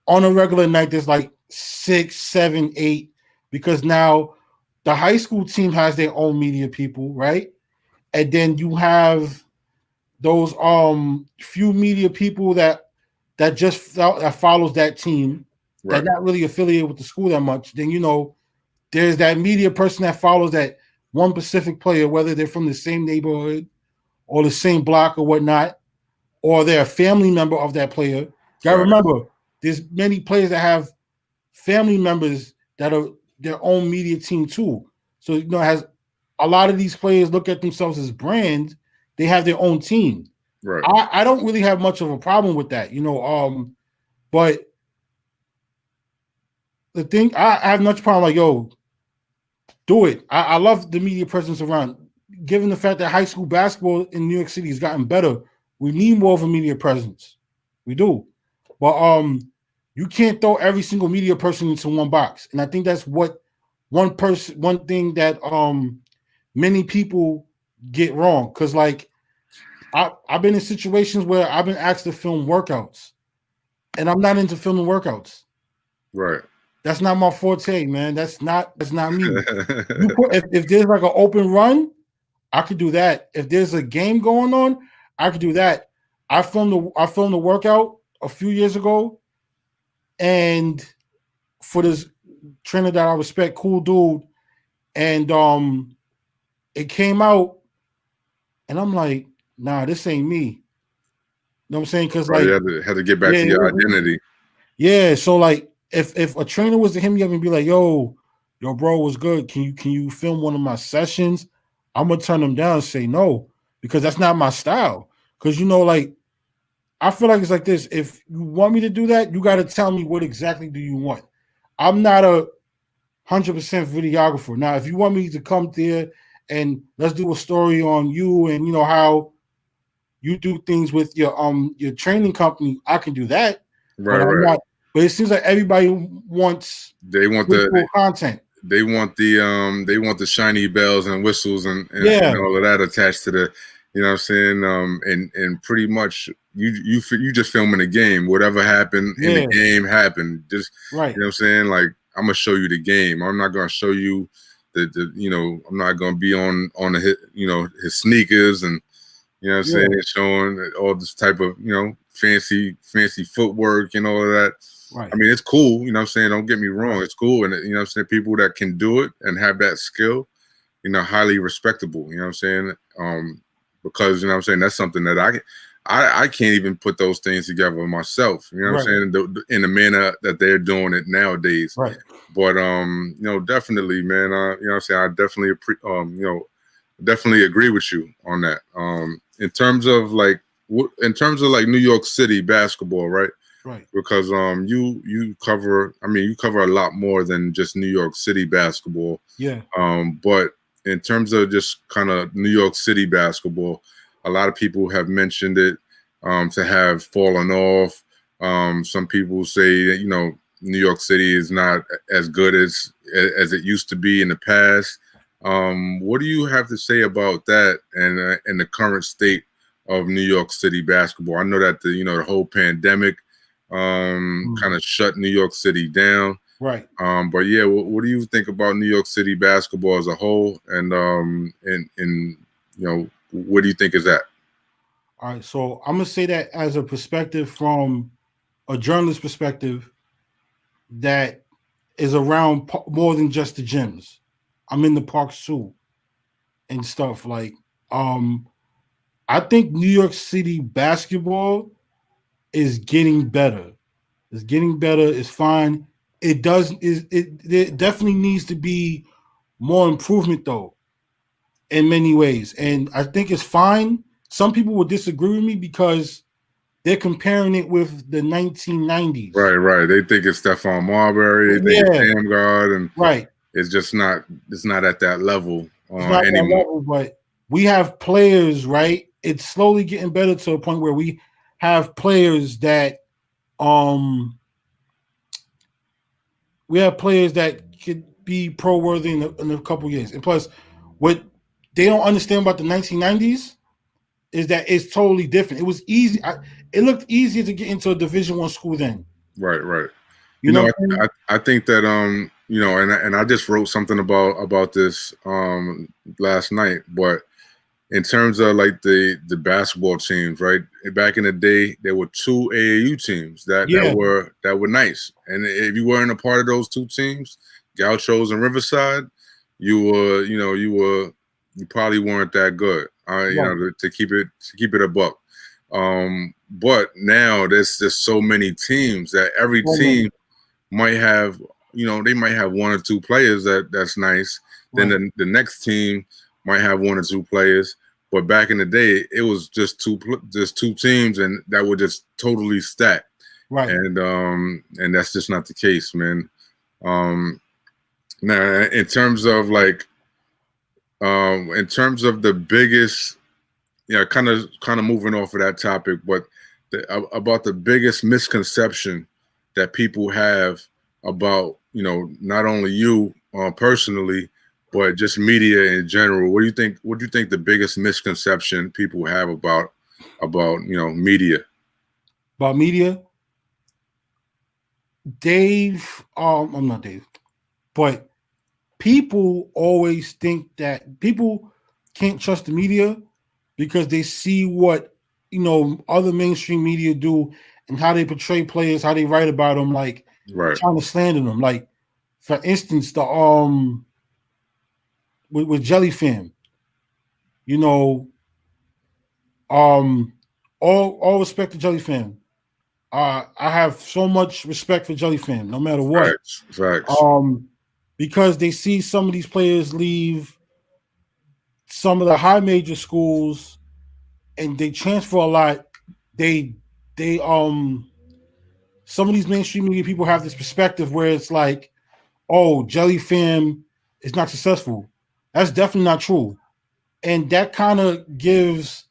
On a regular night, there's like 6, 7, 8, because now the high school team has their own media people, right? And then you have those few media people that that follows that team, Right. that not really affiliated with the school that much. Then there's that media person that follows that one specific player, whether they're from the same neighborhood or the same block or whatnot, or they're a family member of that player. You gotta Right. remember, there's many players that have family members that are their own media team too. So it has a lot of these players look at themselves as brands. They have their own team. Right. I don't really have much of a problem with that, but the thing I have much problem like, yo, do it. I love the media presence around. Given the fact that high school basketball in New York City has gotten better, we need more of a media presence. We do. But you can't throw every single media person into one box. And I think that's what one thing that many people get wrong. Because like I've been in situations where I've been asked to film workouts, and I'm not into filming workouts. Right. That's not my forte, man. That's not me. If there's like an open run, I could do that. If there's a game going on, I could do that. I filmed the workout a few years ago, and for this trainer that I respect, cool dude, and it came out, and I'm like, nah, this ain't me. You know what I'm saying? Because Right, like, you had to get back yeah, to your identity. yeah. So like, if a trainer was to hit me up and be like, yo, bro, was good. Can you film one of my sessions? I'm gonna turn them down and say no because that's not my style. Because like I feel like it's like this. If you want me to do that, you got to tell me what exactly do you want. I'm not a 100% videographer. Now, if you want me to come there and let's do a story on you and how you do things with your training company, I can do that. Right, But I'm right. not. But it seems like everybody wants They want visual content. they want the shiny bells and whistles and Yeah, all of that attached to the, you know what I'm saying, and pretty much you just filming the game. Whatever happened in the yeah, game happened. Just, right. you know what I'm saying, like I'm gonna show you the game. I'm not gonna show you the I'm not gonna be on his, his sneakers and, you know what I'm Yeah, saying, showing all this type of, fancy footwork and all of that. I right, mean, it's cool, you know what I'm saying? Don't get me wrong, right, it's cool. And, you know what I'm saying, people that can do it and have that skill, highly respectable, you know what I'm saying? Because, you know what I'm saying, that's something that I can't even put those things together myself, you know what I'm right, saying, in the manner that they're doing it nowadays. right. But, definitely, man, you know what I'm saying, I definitely, definitely agree with you on that. In terms of like, New York City basketball, right? Right. Because you cover, I mean, you cover a lot more than just New York City basketball. Yeah. But in terms of just kind of New York City basketball, a lot of people have mentioned it to have fallen off. Some people say that, New York City is not as good as it used to be in the past. What do you have to say about that and the current state of New York City basketball? I know that the whole pandemic kind of shut New York City down. Right. But yeah, what do you think about New York City basketball as a whole? And what do you think is that? All right. So I'm gonna say that as a perspective from a journalist perspective that is around more than just the gyms. I'm in the parks too and stuff like. I think New York City basketball is getting better. It's getting better. It's fine. It does. It definitely needs to be more improvement though in many ways, and I think it's fine. Some people will disagree with me because they're comparing it with the 1990s. Right, right. They think it's Stephon Marbury. They think it's Yeah, Shamgard, and right. it's just not. It's not at that level It's not that anymore. level, but we have players, right? It's slowly getting better to a point where we have players that could be pro worthy in a couple years. And plus, what they don't understand about the 1990s is that it's totally different. It was easy. It looked easier to get into a Division I school then. Right, right. You know what I mean? I think that and I just wrote something about this last night, but in terms of like the basketball teams, right? Back in the day, there were two AAU teams that Yeah. were nice, and if you weren't a part of those two teams, Gauchos and Riverside, you probably weren't that good. To keep it a buck. But now there's just so many teams that every team might have, they might have one or two players that's nice. Right. Then the next team might have one or two players. But back in the day, it was just two teams, and that were just totally stacked. Right. And that's just not the case, man. Now, in terms of the biggest, kind of moving off of that topic, but about the biggest misconception that people have about, not only you personally, but just media in general. What do you think? What do you think the biggest misconception people have about media? About media, Dave. I'm not Dave, but people always think that people can't trust the media because they see what other mainstream media do and how they portray players, how they write about them. Like Right. trying to slander them. Like, for instance, the with Jelly Fam, you know, all respect to Jelly Fam. I have so much respect for Jelly Fam, no matter what. Facts. Because they see some of these players leave some of the high major schools and they transfer a lot. They some of these mainstream media people have this perspective where it's like, oh, Jelly Fam is not successful. That's definitely not true. And that kind of gives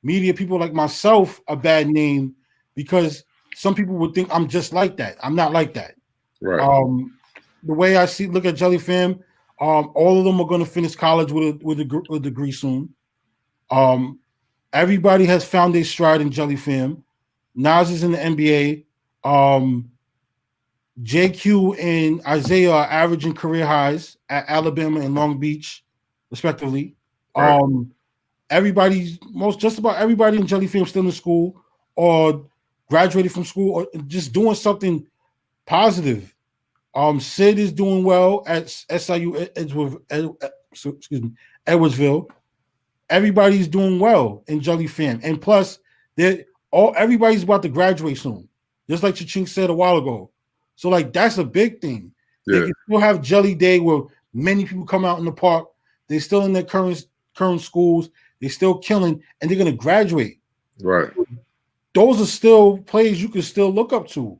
media people like myself a bad name because some people would think I'm just like that. I'm not like that. Right. The way I look at Jelly Fam, all of them are going to finish college with a degree soon. Everybody has found their stride in Jelly Fam. Nas is in the NBA. JQ and Isaiah are averaging career highs at Alabama and Long Beach, respectively. Right. Just about everybody in Jelly Fam still in school or graduated from school or just doing something positive. Sid is doing well at SIU Edwardsville. Everybody's doing well in Jelly Fam, and plus, everybody's about to graduate soon, just like Ching said a while ago. So, like, that's a big thing. Yeah. They can still have Jelly Day where many people come out in the park. They're still in their current schools. They're still killing, and they're gonna graduate. Right. Those are still players you can still look up to.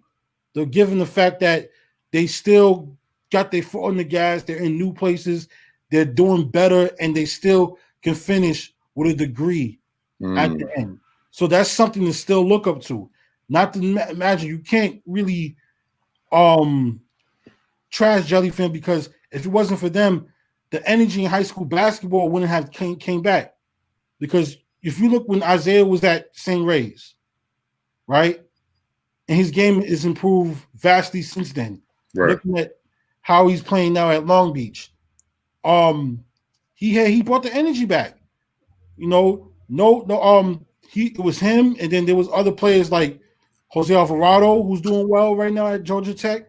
They're given the fact that they still got their foot on the gas. They're in new places. They're doing better, and they still can finish with a degree at the end. So that's something to still look up to. Not to imagine you can't really trash Jelly Fam because if it wasn't for them, the energy in high school basketball wouldn't have came back. Because if you look when Isaiah was at St. Ray's, right, and his game is improved vastly since then. Right. Looking at how he's playing now at Long Beach, he brought the energy back. You know, it was him, and then there was other players like Jose Alvarado, who's doing well right now at Georgia Tech,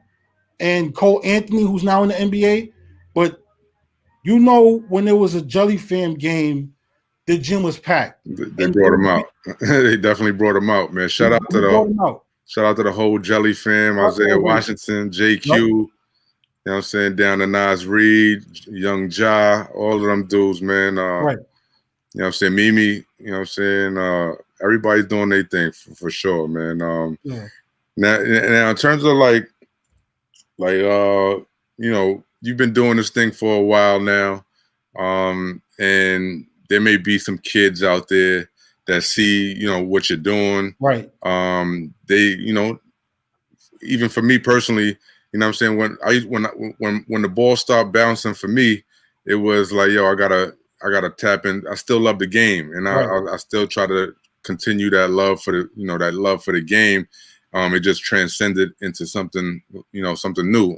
and Cole Anthony, who's now in the NBA. But you know, when there was a Jelly Fam game, the gym was packed. They brought him out. They definitely brought him out, man. Shout out to the whole Jelly Fam, Isaiah Washington, JQ. Yep. You know what I'm saying? Down to Nas Reed, Young Ja, all of them dudes, man. Right. You know what I'm saying? Mimi, you know what I'm saying? Everybody's doing their thing for sure, man. Now in terms of like you know, you've been doing this thing for a while now. And there may be some kids out there that see, you know, what you're doing. Right. They, you know, even for me personally, you know what I'm saying, when the ball started bouncing for me, it was like, yo, I gotta tap in. I still love the game, and I still try to continue that love for the game. It just transcended into something, you know, something new,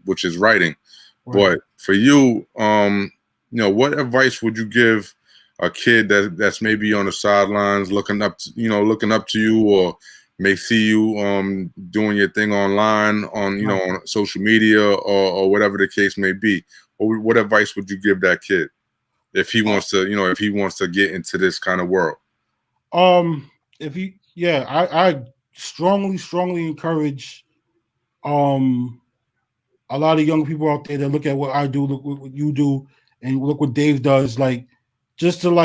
which is writing. Right. But for you, you know, what advice would you give a kid that's maybe on the sidelines looking up to you, or may see you doing your thing online on, you know, on social media or whatever the case may be? What advice would you give that kid if he wants to get into this kind of world? I strongly encourage a lot of young people out there that look at what I do, look what you do, and look what Dave does. Like, just to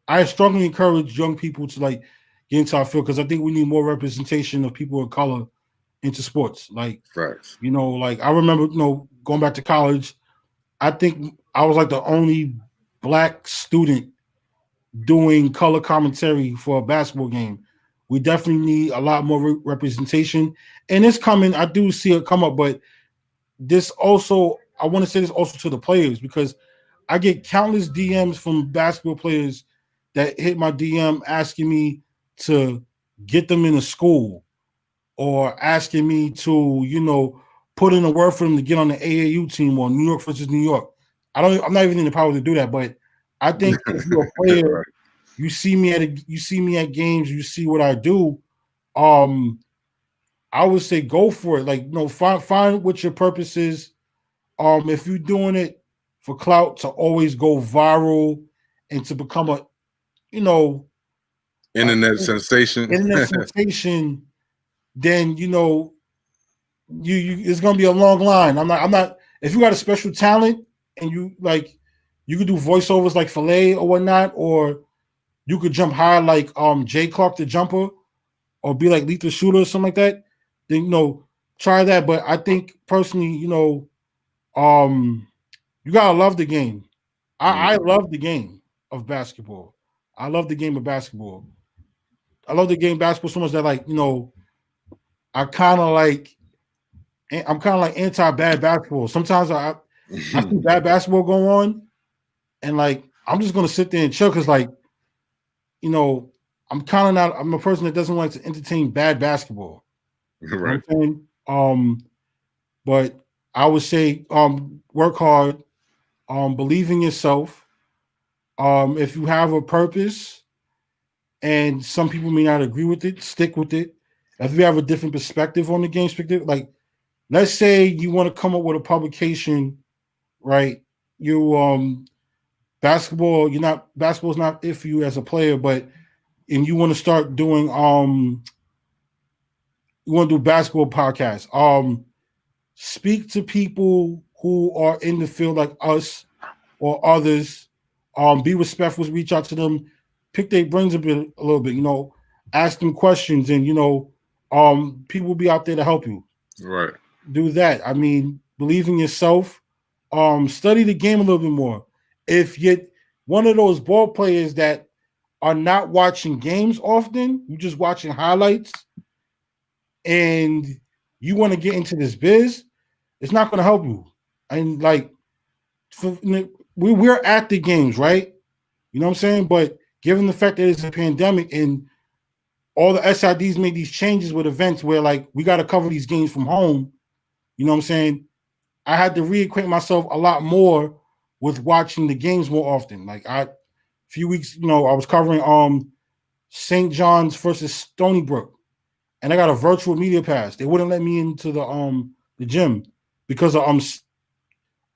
I strongly encourage young people to like get into our field because I think we need more representation of people of color into sports. Like, right. You know, like I remember, you know, going back to college, I think I was like the only black student doing color commentary for a basketball game. We definitely need a lot more representation, and it's coming. I do see it come up, but this also, I want to say this also to the players because I get countless DMs from basketball players that hit my DM asking me to get them in a school or asking me to, you know, put in a word for them to get on the AAU team or New York versus New York. I'm not even in the power to do that, but I think if you're a player, right. you see me at games, you see what I do. I I would say go for it. Like, find what your purpose is. If you're doing it for clout, to always go viral and to become a, you know, a Internet sensation. internet sensation, then you it's gonna be a long line. I'm not if you got a special talent and you could do voiceovers like Filet or whatnot, or you could jump high like Jay Clark the jumper, or be like Lethal Shooter or something like that, then try that. But I think personally, you gotta love the game. I love the game of basketball. I love the game of basketball. I love the game of basketball so much that I kind of like I'm kind of like anti bad basketball. Sometimes I see bad basketball go on, and I'm just gonna sit there and chill because I'm kind of not. I'm a person that doesn't like to entertain bad basketball. You know what Right. I'm saying? But I would say work hard, believe in yourself. If you have a purpose, and some people may not agree with it, stick with it. If you have a different perspective on the game, like let's say you want to come up with a publication, right? You basketball's not it for you as a player, and you want to start doing you want to do basketball podcasts. Speak to people who are in the field like us or others. Be respectful, reach out to them, pick their brains a little bit, ask them questions, and people will be out there to help you. Right. Do that. I mean, believe in yourself. Study the game a little bit more. If you're one of those ball players that are not watching games often, you're just watching highlights, and you want to get into this biz, it's not going to help you. And we're at the games, right? You know what I'm saying? But given the fact that it's a pandemic and all the SIDs made these changes with events where we got to cover these games from home, you know what I'm saying? I had to reacquaint myself a lot more with watching the games more often. A few weeks, I was covering St. John's versus Stony Brook, and I got a virtual media pass. They wouldn't let me into the gym because of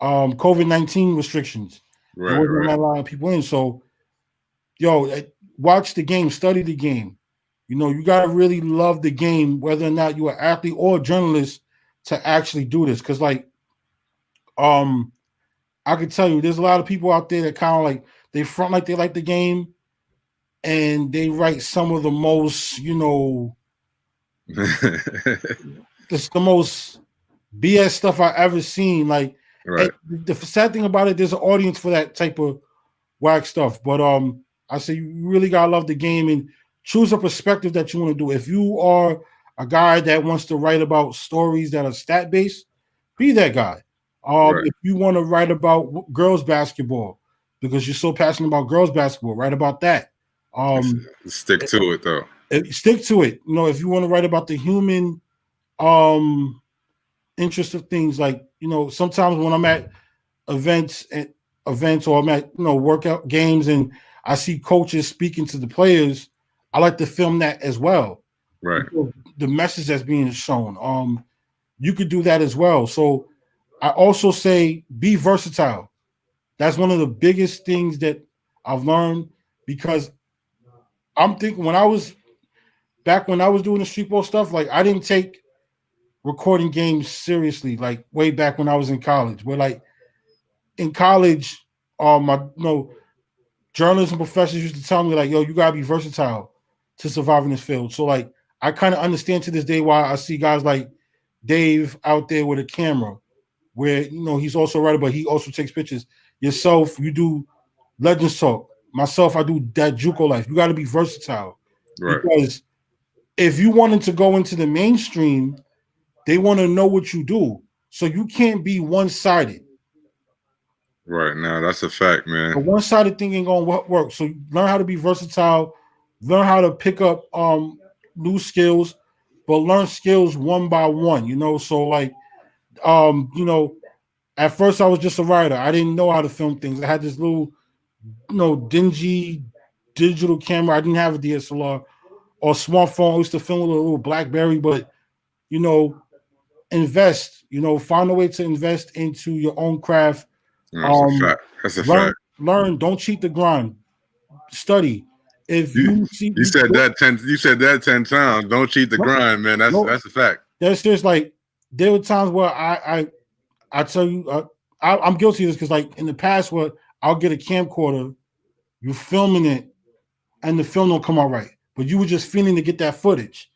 COVID-19 restrictions. They Right. wouldn't Right. let a lot of people in. So, watch the game, study the game. You got to really love the game, whether or not you're an athlete or a journalist, to actually do this. Because I could tell you, there's a lot of people out there that kind of they front like they like the game, and they write some of the most, it's the most BS stuff I ever seen. Right. The sad thing about it, there's an audience for that type of whack stuff. But I say you really gotta love the game and choose a perspective that you want to do. If you are a guy that wants to write about stories that are stat based, be that guy. Right. If you want to write about girls basketball because you're so passionate about girls basketball, write about that. Stick to it though. Stick to it. If you want to write about the human interest of things, sometimes when I'm at events or I'm at workout games and I see coaches speaking to the players, I like to film that as well. Right. The message that's being shown. You could do that as well. So I also say be versatile. That's one of the biggest things that I've learned, because I'm thinking when I was doing the street ball stuff, I didn't take recording games seriously, way back when I was in college. Where in college, my journalists and professors used to tell me yo, you gotta be versatile to survive in this field. So I kind of understand to this day why I see guys like Dave out there with a camera, where he's also a writer, but he also takes pictures. Yourself, you do Legends Talk. Myself, I do that JUCO life. You got to be versatile, Right. because if you wanted to go into the mainstream, they want to know what you do. So you can't be one-sided. Right. Now that's a fact, man. A one-sided thing ain't gonna work. So learn how to be versatile, learn how to pick up new skills, but learn skills one by one. So at first I was just a writer. I didn't know how to film things. I had this little, dingy digital camera. I didn't have a DSLR or smartphone. I used to film with a little BlackBerry, but you know, invest. You know, find a way to invest into your own craft. That's a fact. That's a fact. Learn. Don't cheat the grind. Study. If You, you see, you said that 10. You said that 10 times. Don't cheat the no, grind, man. no, That's a fact. there's just like there were times where I tell you I'm guilty of this because like in the past where I'll get a camcorder, you filming it, and the film don't come out right, but you were just feeling to get that footage.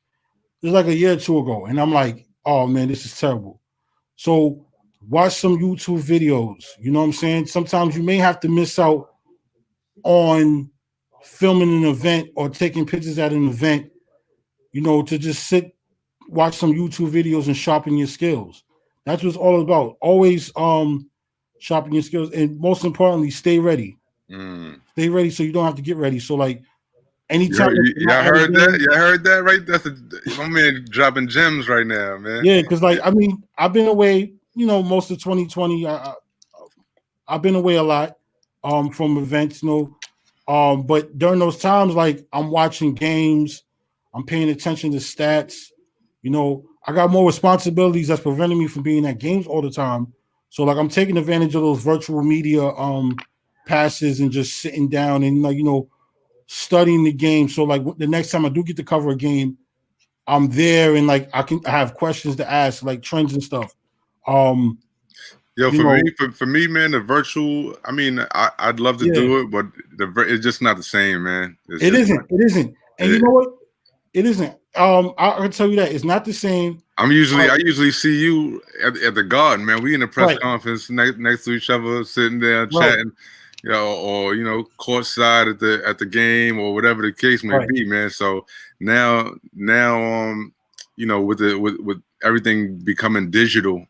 It was like a year or two ago, and I'm like, oh man, this is terrible. So watch some YouTube videos. You know what I'm saying? Sometimes you may have to miss out on filming an event or taking pictures at an event, you know, to just sit, watch some YouTube videos and sharpen your skills. That's what it's all about. Always sharpen your skills, and most importantly, stay ready. Stay ready so you don't have to get ready. So like anytime Y'all heard that? Y'all heard that, right? That's my man dropping gems right now, man. Yeah, because like I mean, I've been away, you know, most of 2020. I've been away a lot from events, you know. But during those times, like I'm watching games, I'm paying attention to stats. You know, I got more responsibilities that's preventing me from being at games all the time. So like I'm taking advantage of those virtual media passes and just sitting down and like, you know, studying the game. So like the next time I do get to cover a game, I'm there and like I have questions to ask, like trends and stuff. Yo, for me, man, the virtual. I mean, I'd love to do it, but it's just not the same, man. It isn't. And you know what? It isn't. I can tell you that it's not the same. I usually see you at the Garden, man. We in the press conference next to each other, sitting there chatting, you know, or you know, courtside at the game or whatever the case may be, man. So now, you know, with everything becoming digital,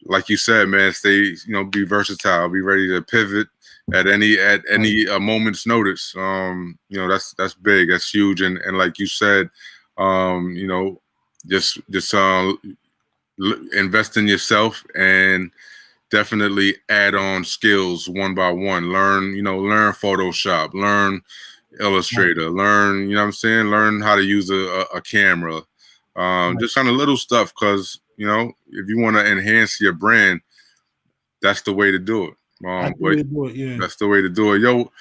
like you said, man, be versatile, be ready to pivot at any moment's notice. You know, that's big, that's huge, and like you said, you know, just invest in yourself and definitely add on skills one by one. Learn Photoshop, learn Illustrator, learn, you know what I'm saying, learn how to use a camera, just kind of little stuff, because you know, if you want to enhance your brand, that's the way to do it. That's the way to do it. Yo,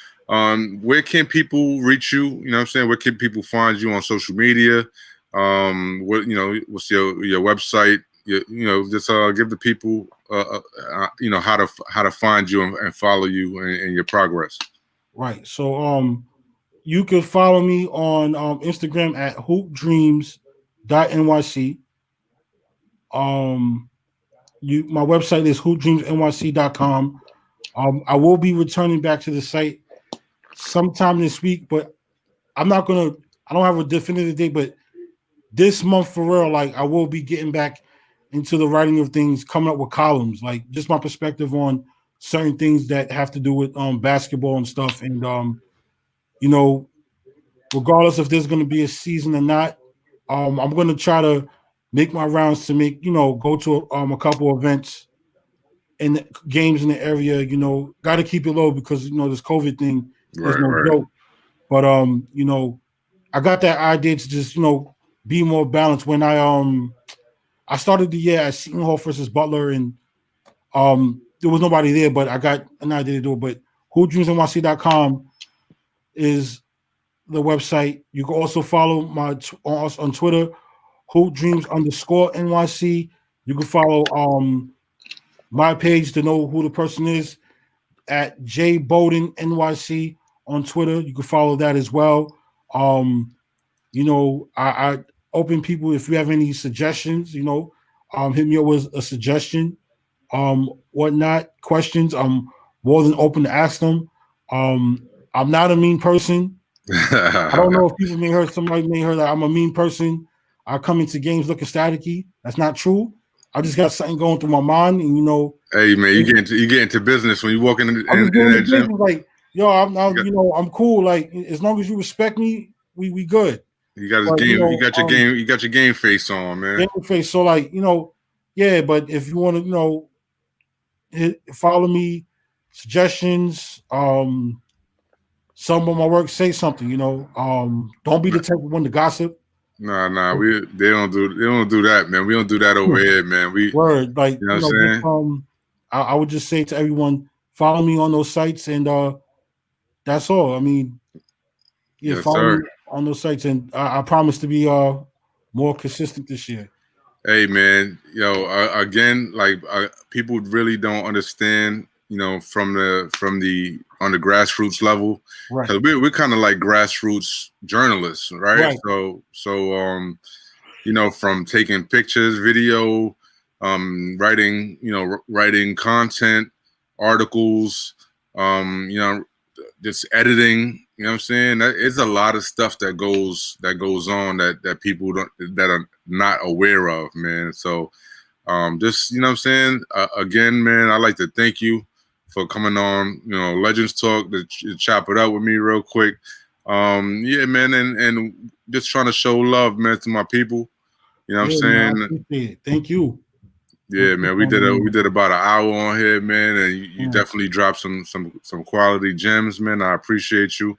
where can people reach you? You know what I'm saying? Where can people find you on social media? What's your website? You know, just give the people you know, how to find you and follow you in your progress. Right. So you can follow me on Instagram at hoopdreams.nyc. My website is hoopdreamsnyc.com. I will be returning back to the site sometime this week, but I don't have a definitive date, but this month for real, like I will be getting back into the writing of things, coming up with columns, like just my perspective on certain things that have to do with basketball and stuff. And you know, regardless if there's going to be a season or not, I'm going to try to make my rounds to go to a couple events and games in the area. You know, got to keep it low because you know this COVID thing is no joke. But you know, I got that idea to just be more balanced. When I started the year at Seton Hall versus Butler, and there was nobody there, but I got an idea to do it. But hoopdreamsnyc.com is the website. You can also follow us on Twitter, hoopdreams_NYC. You can follow my page to know who the person is at Bodden NYC on Twitter. You can follow that as well. You know, I open people if you have any suggestions, hit me up with a suggestion, whatnot, questions. I'm more than open to ask them. I'm not a mean person. I don't know if somebody may hear that I'm a mean person. I come into games looking staticky. That's not true. I just got something going through my mind, and hey man, you get into business when you walk in that gym. Like, yo, I'm cool. Like, as long as you respect me, we good. You got his game. You got your game. You got your game face on, man. Game face. So like, yeah. But if you want to, follow me, suggestions, some of my work, say something. Don't be the type of one to gossip. Nah. They don't do that, man. We don't do that over here, man. We Word, like you know what I'm just, saying? I would just say to everyone, follow me on those sites, and that's all. I mean, yeah, Yes, follow sir. me on those sites, and I promise to be more consistent this year. Hey, man, again, like people really don't understand, from the on the grassroots level, Right, because we're kind of like grassroots journalists, right? right. So from taking pictures, video, writing content, articles, um, you know, just editing. You know what I'm saying? It's a lot of stuff that goes on that people don't that are not aware of, man. So just what I'm saying. Again, man, I'd like to thank you for coming on. Legends Talk to chop it up with me real quick. Yeah, man, and just trying to show love, man, to my people. You know what I'm Yeah, man, I saying? appreciate it. Thank you. Yeah, man, we did about an hour on here, man, and you Yeah. definitely dropped some quality gems, man. I appreciate you.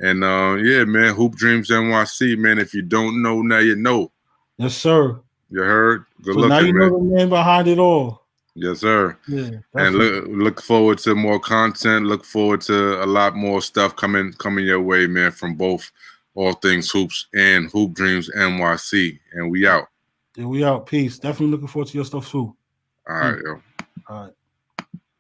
And yeah, man, Hoop Dreams NYC, man. If you don't know, now you know. Yes, sir. You heard? Good So now you looking, know man. the man behind it all. Yes, sir. Yeah, And definitely. look forward to more content. Look forward to a lot more stuff coming your way, man, from both All Things Hoops and Hoop Dreams NYC. And we out. Yeah, we out. Peace. Definitely looking forward to your stuff too. All Peace. right, yo. All right.